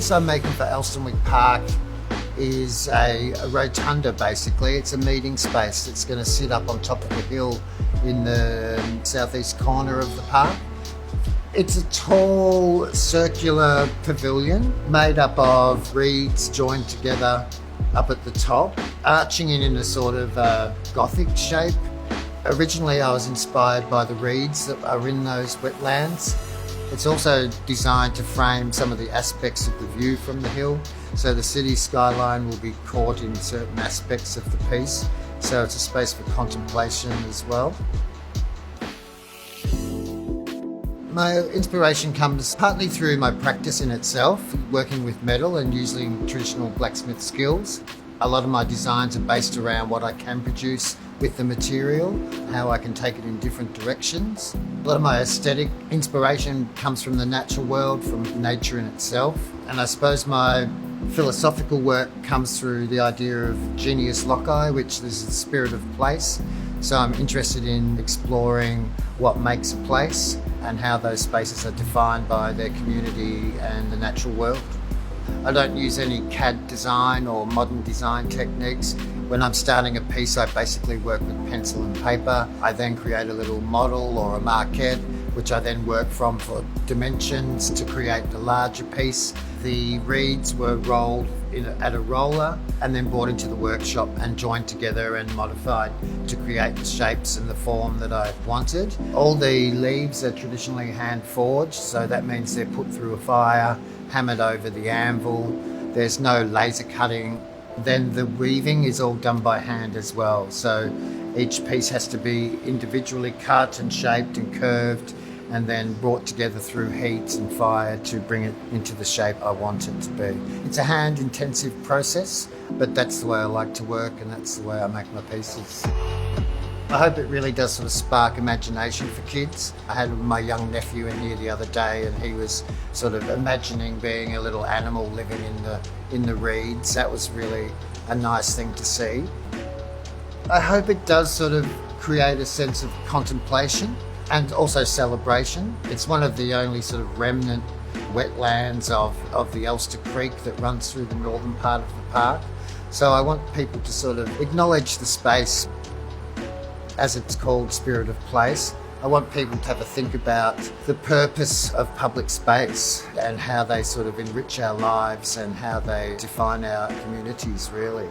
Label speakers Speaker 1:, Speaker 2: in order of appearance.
Speaker 1: piece I'm making for Elstonwick Park is a rotunda, basically. It's a meeting space that's going to sit up on top of a hill in the southeast corner of the park. It's a tall circular pavilion made up of reeds joined together up at the top, arching in a sort of Gothic shape. Originally I was inspired by the reeds that are in those wetlands. It's also designed to frame some of the aspects of the view from the hill, so the city skyline will be caught in certain aspects of the piece, so it's a space for contemplation as well. My inspiration comes partly through my practice in itself, working with metal and using traditional blacksmith skills. A lot of my designs are based around what I can produce with the material, how I can take it in different directions. A lot of my aesthetic inspiration comes from the natural world, from nature in itself. And I suppose my philosophical work comes through the idea of genius loci, which is the spirit of place. So I'm interested in exploring what makes a place and how those spaces are defined by their community and the natural world. I don't use any CAD design or modern design techniques. When I'm starting a piece, I basically work with pencil and paper. I then create a little model or a maquette, which I then work from for dimensions to create the larger piece. The reeds were rolled at a roller and then brought into the workshop and joined together and modified to create the shapes and the form that I wanted. All the leaves are traditionally hand forged, so that means they're put through a fire, hammered over the anvil. There's no laser cutting. Then the weaving is all done by hand as well. So each piece has to be individually cut and shaped and curved and then brought together through heat and fire to bring it into the shape I want it to be. It's a hand-intensive process, but that's the way I like to work and that's the way I make my pieces. I hope it really does sort of spark imagination for kids. I had my young nephew in here the other day and he was sort of imagining being a little animal living in the reeds. That was really a nice thing to see. I hope it does sort of create a sense of contemplation and also celebration. It's one of the only sort of remnant wetlands of the Elster Creek that runs through the northern part of the park. So I want people to sort of acknowledge the space, as it's called, spirit of place. I want people to have a think about the purpose of public space and how they sort of enrich our lives and how they define our communities, really.